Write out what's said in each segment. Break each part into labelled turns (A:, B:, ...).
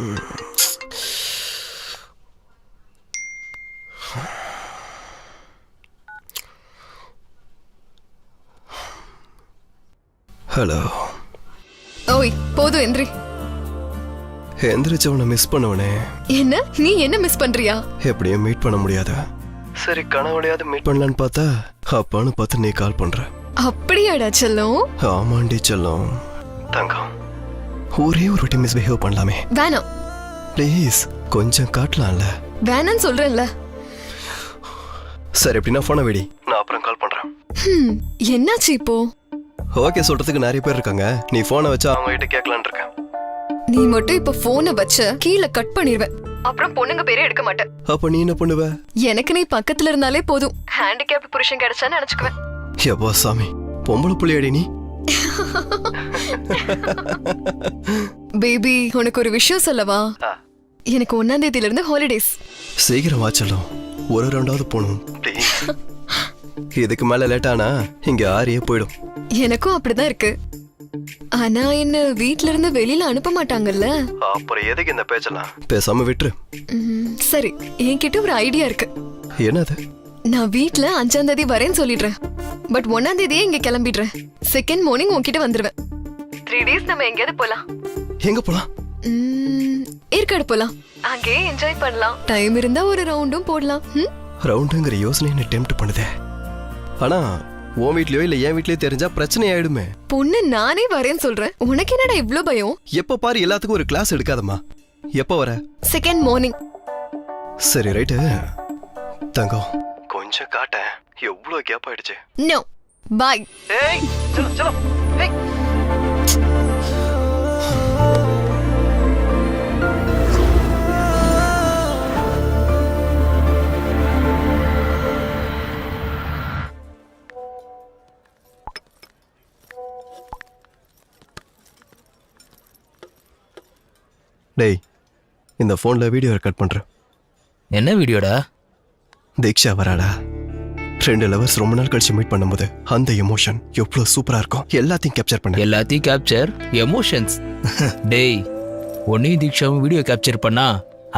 A: Hello.
B: ஓய் போதும் எந்திரி.
A: எந்திரிச்சவனை மிஸ் பண்ணுவனே.
B: என்ன நீ என்ன மிஸ் பண்றியா?
A: எப்படியும் மீட் பண்ண முடியாத. சரி கனவுலையாவது மீட் பண்ணலான்னு பார்த்தா அப்பான்னு பார்த்து நீ கால் பண்ற.
B: அப்படியாடா செல்லம்?
A: ஆமாண்டி செல்லம். தங்கம் ஒரே ஒரு வாட்டி மிஸ்பிஹேவ் பண்ணலாமே?
B: வேணாம்
A: ப்ளீஸ், கொஞ்சம் காட்டலாம்ல?
B: வேணான்னு சொல்றேன்ல.
A: சரி எப்படின்னா போனை வெடி, நான் அப்புறம் கால் பண்றேன்.
B: என்னாச்சு இப்போ?
A: ஓகே சொல்றதுக்கு நிறைய பேர் இருக்காங்க, நீ போனை வச்சா அவங்க கிட்ட கேட்கலான்னு இருக்கேன்.
B: நீ மட்டும் இப்ப போனை வச்ச கீழே கட் பண்ணிடுவேன். அப்புறம் பொண்ணுங்க பேரே எடுக்க மாட்டேன்.
A: அப்ப நீ என்ன பண்ணுவ?
B: எனக்கு நீ பக்கத்துல இருந்தாலே போதும், ஹேண்டிகேப்ட் புருஷன் கிடைச்சான்னு நினைச்சுக்குவேன்.
A: எப்பா சாமி, பொம்பளை புள்ளியாடி நீ?
B: பேபி உனக்கு ஒரு விஷயம் சொல்லவா? எனக்கு 1ஆம் தேதியில இருந்து ஹாலிடேஸ்.
A: சீக்கிரம் வாச்சலும், ஒரு ரெண்டாவது போகணும். இதுக்கு மேல லேட் ஆனா இங்க ஆரியே போயிடும்.
B: எனக்கும் அப்படிதான் இருக்கு. ஆனா என்ன வீட்ல இருந்து வெளியில அனுப்ப மாட்டாங்கல்ல.
A: அப்புறம் எதுக்கு இந்த பேச்செல்லாம்? பேசாம விட்டுரு.
B: சரி, என்கிட்ட ஒரு ஐடியா இருக்கு.
A: என்னது?
B: நான் வீட்ல 5ஆம் தேதி வரேன்னு சொல்லிடுறேன். பட் 1ஆம் தேதியே இங்க கிளம்பிடுறேன். செகண்ட் மார்னிங் உன்கிட்ட வந்துருவேன். 3 days நம்ம எங்கேயாவது போலாம்.
A: எங்க போலாம்?
B: ஏற்காடு போலாம். அங்கே என்ஜாய் பண்ணலாம். டைம் இருந்தா ஒரு ரவுண்டும் போடலாம்.
A: ரவுண்டுங்கிற யோசனை என்ன டெம்ப்ட் பண்ணுதே. ஆனா உன் வீட்லயோ இல்ல என் வீட்லயோ தெரிஞ்சா பிரச்சனை ஆயிடுமே.
B: பொண்ணு நானே வரேன்னு சொல்றேன், உனக்கு என்னடா இவ்ளோ பயம்?
A: எப்ப பாரு எல்லாத்துக்கும் ஒரு கிளாஸ் எடுக்காதம்மா. எப்ப வர?
B: Second morning.
A: சரி ரைட்டு. தங்கம் கொஞ்சம் காட்ட, எவ்வளவு கேப் ஆயிடுச்சு.
B: No bye.
A: ஏய் சலோ சலோ. ஏய் டேய், இந்த போன்ல வீடியோ ரெக்கார்ட் பண்றேன்.
C: என்ன வீடியோடா?
A: தீக்ஷா வராடா. 2 லவர்ஸ் ரொம்ப நாள் கழிச்சு மீட் பண்ணும்போது அந்த எமோஷன் எவ்வளவு சூப்பரா இருக்கும். எல்லாத்தையும் கேப்சர் பண்ண.
C: எல்லாத்தையும் கேப்சர் எமோஷன்ஸ்? டேய், ஒன்னையும் தீக்ஷாவும் வீடியோ கேப்சர் பண்ணா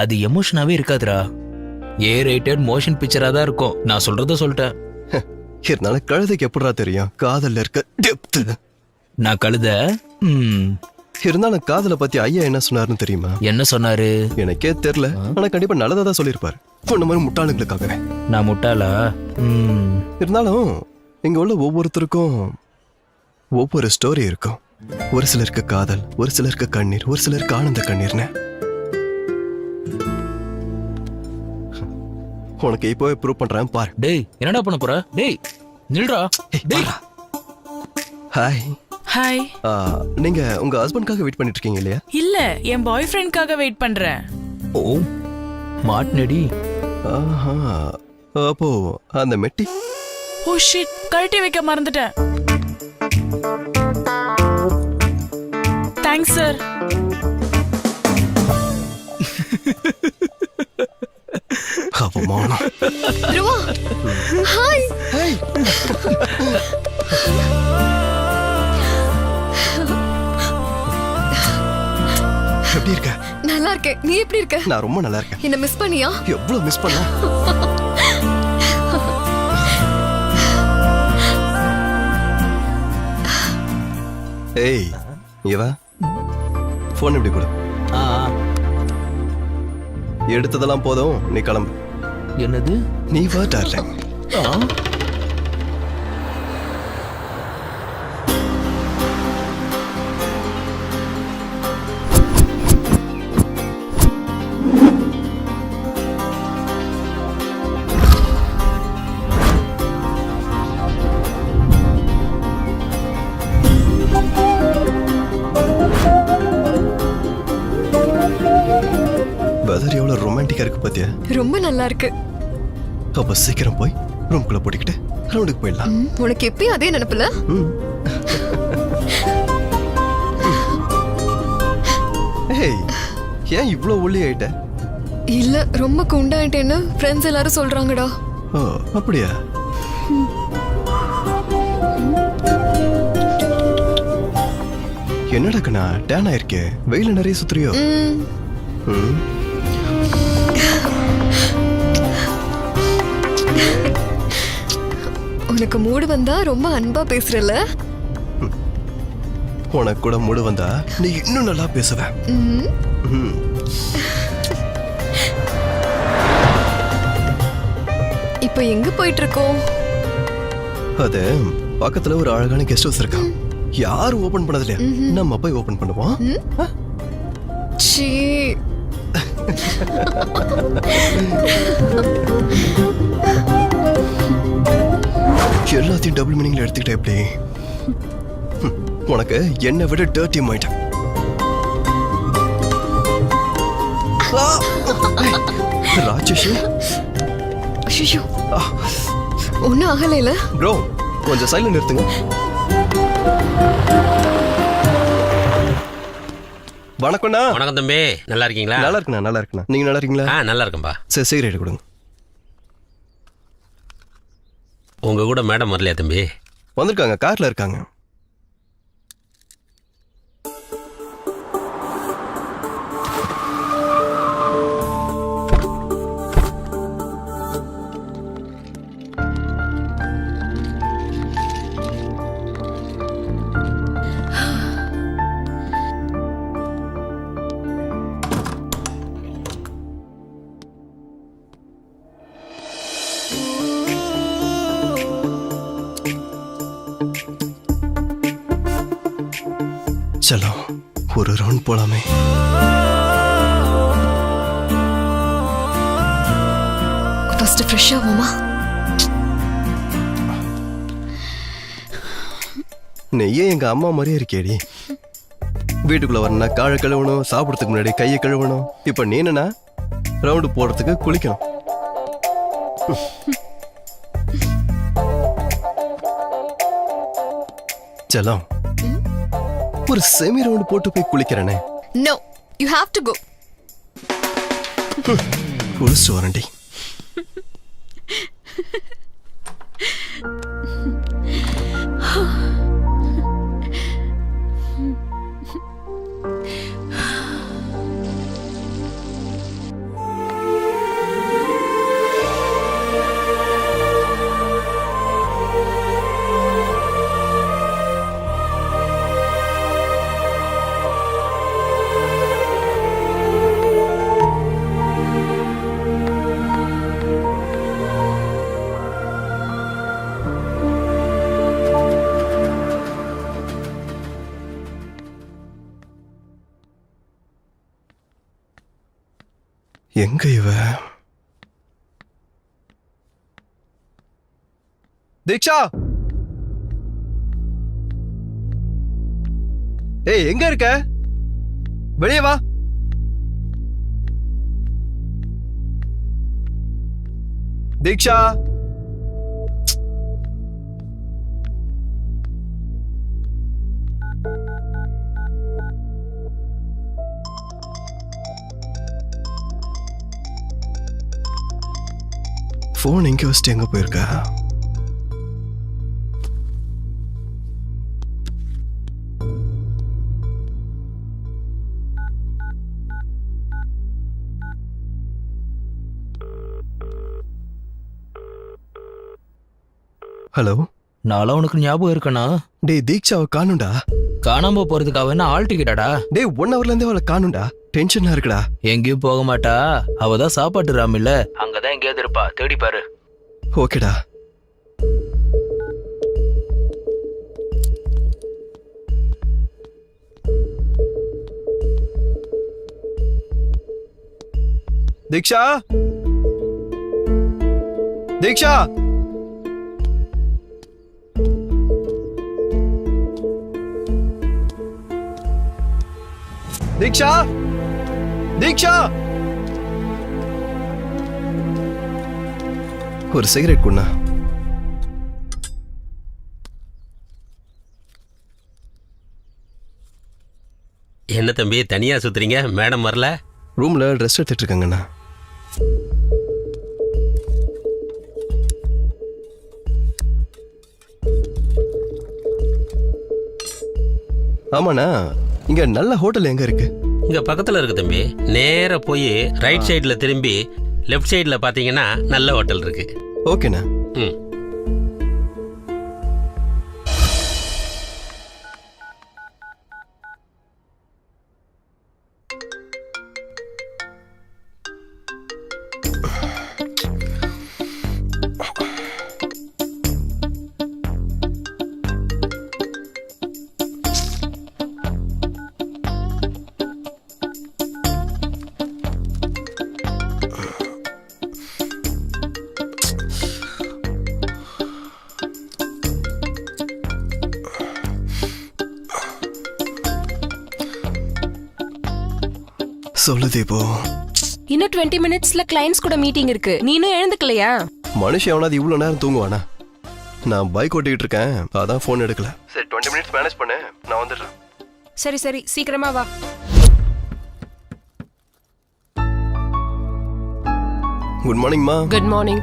C: அது எமோஷனாவே இருக்காதுடா. ஏ ரேட்டட் மோஷன் பிக்சரா தான் இருக்கும். நான் சொல்றத சொல்லிட்டேன்.
A: இருந்தாலும் கழுதைக்கு எப்படிடா தெரியும் காதல்ல இருக்க டெப்த்?
C: நான் கழுத.
A: இருந்தாலும் காதலை பத்தி ஐயா என்ன சொன்னாருன்னு தெரியுமா?
C: என்ன சொன்னாரு?
A: எனக்கே தெரியல, ஆனா கண்டிப்பா நல்லதா தான் சொல்லியிருப்பாரு. பொண்ணு மாதிரி முட்டாளுங்களுக்காகவே.
C: நான் முட்டாளா?
A: இருந்தாலும் இங்க உள்ள ஒவ்வொருத்தருக்கும் ஒவ்வொரு ஸ்டோரி இருக்கும். ஒரு சிலருக்கு காதல், ஒரு சிலருக்கு கண்ணீர், ஒரு சிலருக்கு ஆனந்த கண்ணீர்னு. உனக்கு இப்போவே ப்ரூவ் பண்றேன் பாரு.
C: டேய் என்னடா பண்ண போற? டேய் நில்றா. டேய்
A: ஹாய்.
D: ஹாய்.
A: நீங்க உங்க ஹஸ்பண்ட்காக வெயிட் பண்ணிட்டு இருக்கீங்க இல்லையா?
D: இல்ல, என் பாய் ஃப்ரெண்ட்காக வெயிட் பண்றேன்.
C: ஓ மாட்னடி.
A: ஆஹா, அப்போ அந்த மெட்டி.
D: ஓ ஷிட், கழட்டி வைக்க மறந்துட்டேன். Thanks sir.
A: அவமானம்.
B: ருவா ஹாய்.
A: ஹாய். எப்படி இருக்க?
B: நல்லா இருக்கேன். நீ எப்படி இருக்க?
A: நான் ரொம்ப நல்லா இருக்கேன்.
B: என்ன மிஸ் பண்ணியா?
A: எவ்வளவு மிஸ் பண்ண. ஏய் இவ போன் எப்படி கொடு. எடுத்ததெல்லாம் போதும், நீ கிளம்பு.
C: என்னது?
A: நீ வா டார்லிங். வெதர் எவ்வளவு ரொமான்டிக்கா இருக்கு பாத்தியா?
B: ரொம்ப நல்லா இருக்கு.
A: அப்ப சீக்கிரம் போய் ரூம்குள்ள போட்டுக்கிட்டு ரவுண்டுக்கு போயிடலாம்.
B: உனக்கு எப்பயும் அதே நினைப்புல?
A: ஏய் ஏன் இவ்ளோ ஒல்லி ஆயிட்ட?
B: இல்ல, ரொம்ப குண்டாயிட்டேன்னு ஃப்ரெண்ட்ஸ் எல்லாரும் சொல்றாங்கடா.
A: ஓ அப்படியா? என்னடா கண்ணா டேன் ஆயிருக்கே, வெயில நிறைய சுத்துறியோ? ம்,
B: உனக்கு மூடு வந்தா ரொம்ப அன்பா பேசுறல.
A: உனக்கு கூட மூடு வந்தா நீ இன்னும் நல்லா பேசுவ.
B: ம்,
A: ம்.
B: இப்போ எங்க போயிட்டு இருக்கோம்?
A: அது பக்கத்துல ஒரு அழகான கெஸ்ட் ஹவுஸ் இருக்கான். யாரும் ஓபன் பண்ணது இல்லையா? நம்ம போய் ஓபன் பண்ணுவோம்.
B: சீ,
A: எல்லாத்தையும் டபுள் மீனிங்ல எடுத்துக்கிட்டே எப்படி? உனக்கு என்னை விட டர்ட்டி மைண்ட். ராட்சசி
B: ஐயோ, ஒன்னும் ஆகலைல.
A: ப்ரோ கொஞ்சம் சைலண்ட் நிறுத்துங்க. வணக்கம்ண்ணா.
E: வணக்கம் தம்பி, நல்லா இருக்கீங்களா?
A: நல்லா இருக்குண்ணா, நல்லா இருக்குண்ணா. நீங்க நல்லா இருக்கீங்களா?
E: நல்லா இருக்கேன்பா.
A: சரி, சிகரெட் கொடுங்க.
E: உங்க கூட மேடம் வரலையா தம்பி?
A: வந்திருக்காங்க, கார்ல இருக்காங்க. சலோ, ஒரு ரவுண்ட் போலாமே.
B: First fresh ஆவோமா?
A: நெய்யே எங்க அம்மா மாதிரியே இருக்கேடி. வீட்டுக்குள்ள வரணும்னா காலை கழுவணும், சாப்பிடறதுக்கு முன்னாடி கையை கழுவணும். இப்ப நீ என்னன்னா ரவுண்டு போடுறதுக்கு குளிக்கணும். செல்லம், ஒரு செமி ரவுண்டு போட்டு போய் குளிக்கிறேனே.
B: No, you have to go.
A: குளிச்சுட்டு வரேன்டி. எங்க இவ? தீக்ஷா, ஏய் எங்க இருக்க? வெளியே வா. தீக்ஷா, போன் எங்க வச்சுட்டு எங்க போயிருக்கா? ஹலோ,
C: நான்லாம் உனக்கு ஞாபகம் இருக்கனா?
A: டேய் தீக்ஷாவை காணும்டா.
C: காணாம போறதுக்கு அவ என்ன ஆள் டிக்கெட்டாடா?
A: டேய் 1 ஹவர்ல இருந்தே அவளை காணும்டா. டென்ஷனா இருக்குடா.
C: எங்கேயும் போக மாட்டா. அவதான் சாப்பாட்டு ராமில்ல, அங்கதான் எங்கேயாவது இருப்பா. தேடி பாரு.
A: ஓகேடா. தீக்ஷா, தீக்ஷா, தீக்ஷா, தீக்ஷா, ஒரு சிகரெட் குண்ணா.
E: என்ன தம்பி தனியா சுத்துறீங்க? மேடம் வரல?
A: ரூம்ல ட்ரெஸ் எடுத்துட்டு இருக்காங்கண்ணா. ஆமாண்ணா, இங்க நல்ல ஹோட்டல் எங்க இருக்கு?
E: இங்க பக்கத்துல இருக்கு தம்பி. நேரா போய் ரைட் சைடுல திரும்பி லெஃப்ட் சைடுல பாத்தீங்கன்னா நல்ல ஹோட்டல் இருக்கு.
A: ஓகேண்ணா.
E: ம்.
A: சொல்லு தீபு.
F: இன்னும் 20 மினிட்ஸ்ல கிளைண்ட்ஸ் கூட மீட்டிங் இருக்கு. நீ இன்னும் எழுந்துக்கலையா?
A: மனுஷன் எவனாவது இவ்வளோ நேரம் தூங்குவானா? நான் பைக் ஓட்டிக்கிட்டு இருக்கேன், அதான் ஃபோன் எடுக்கல. சரி 20 மினிட்ஸ் மேனேஜ் பண்ணு, நான் வந்துடுறேன்.
F: சரி சரி சீக்கிரமா வா.
A: குட் மார்னிங்மா.
F: Good morning.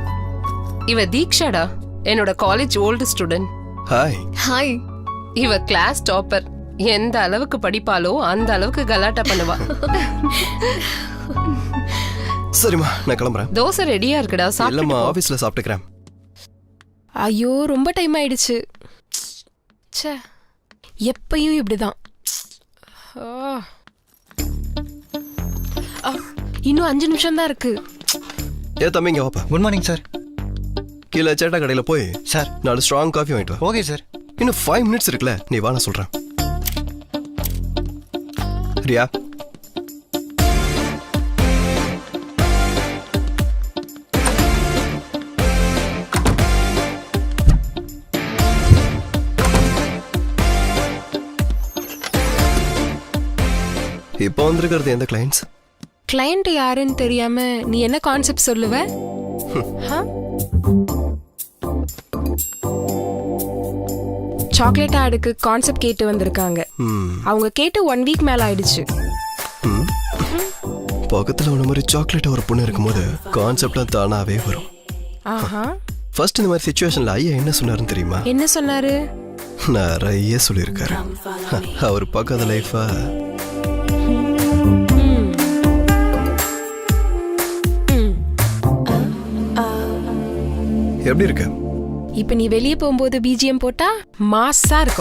F: இவ தீக்ஷாடா, என்னோட college old student.
A: Hi.
B: Hi.
F: இவ கிளாஸ் டாப்பர். எந்த அளவுக்கு படிப்பாலோ அந்த அளவுக்கு கலாட்டா பண்ணுவா.
A: சரிம்மா, நான் கிளம்புறேன்.
F: தோசை ரெடியா இருக்குடா, சாப்பிட்டு
A: இல்லம்மா,
F: போ.
A: ஆஃபீஸில் சாப்பிட்டுக்கிறேன்.
F: ஐயோ ரொம்ப டைம் ஆயிடுச்சு. ச்சே, எப்பயும் இப்படிதான். ஆ. ஆ, இன்னும் 5 நிமிஷம் தான் இருக்கு.
A: ஏ தம்பி, இங்கே வாப்பா.
G: Good morning sir.
A: கீழே சேட்டா கடையில் போய்
G: சார்
A: 4 ஸ்ட்ராங் காஃபி வாங்கிட்டு வா.
G: Okay sir.
A: இன்னும் 5 மினிட்ஸ் இருக்குல்ல, நீ வா, நான் சொல்கிறேன். ரியா, இப்போ வந்திருக்கிறது எந்த கிளைண்ட்ஸ்?
F: கிளையண்ட் யாருன்னு தெரியாம நீ என்ன கான்செப்ட் சொல்லுவ? சாக்லேட் ஆடுக்கு கான்செப்ட் கேட்டு வந்திருக்காங்க. அவங்க கேட்டு 1 வீக் மேல ஆயிடுச்சு.
A: பக்கத்தில் உள்ள மாதிரி சாக்லேட் ஒரு பொண்ணு இருக்கும்போது கான்செப்ட்லாம் தானாவே வரும்.
F: ஆஹா.
A: ஃபர்ஸ்ட் இந்த மாதிரி சுச்சுவேஷன்ல ஐயா என்ன சொன்னாருன்னு தெரியுமா?
F: என்ன சொன்னாரு?
A: நிறைய சொல்லியிருக்காரு. அவர் பக்காத லைஃபா எப்படி இருக்கு?
F: இப்ப நீ வெளியே போகும்போது பிஜிஎம் போட்டா மாஸா இருக்கும்.